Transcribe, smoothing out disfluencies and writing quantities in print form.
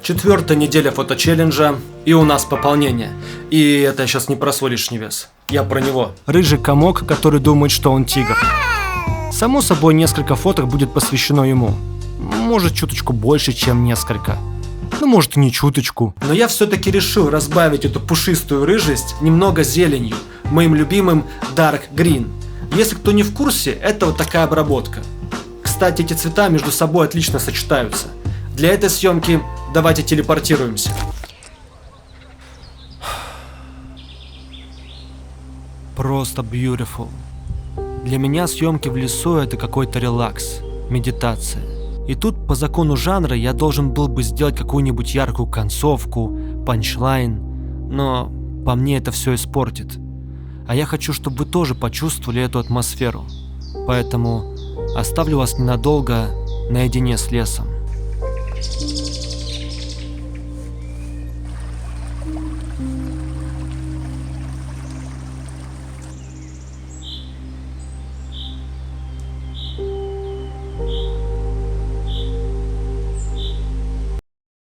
4-я неделя фоточелленджа, и у нас пополнение. И это я сейчас не про свой лишний вес. Я про него. Рыжий комок, который думает, что он тигр. Само собой, несколько фоток будет посвящено ему. Может, чуточку больше, чем несколько. Ну, может, и не чуточку. Но я все-таки решил разбавить эту пушистую рыжесть немного зеленью, моим любимым Dark Green. Если кто не в курсе, это вот такая обработка. Кстати, эти цвета между собой отлично сочетаются. Для этой съемки давайте телепортируемся. Просто beautiful. Для меня съемки в лесу — это какой-то релакс, медитация. И тут по закону жанра я должен был бы сделать какую-нибудь яркую концовку, панчлайн, но по мне это все испортит. А я хочу, чтобы вы тоже почувствовали эту атмосферу. Поэтому оставлю вас ненадолго наедине с лесом.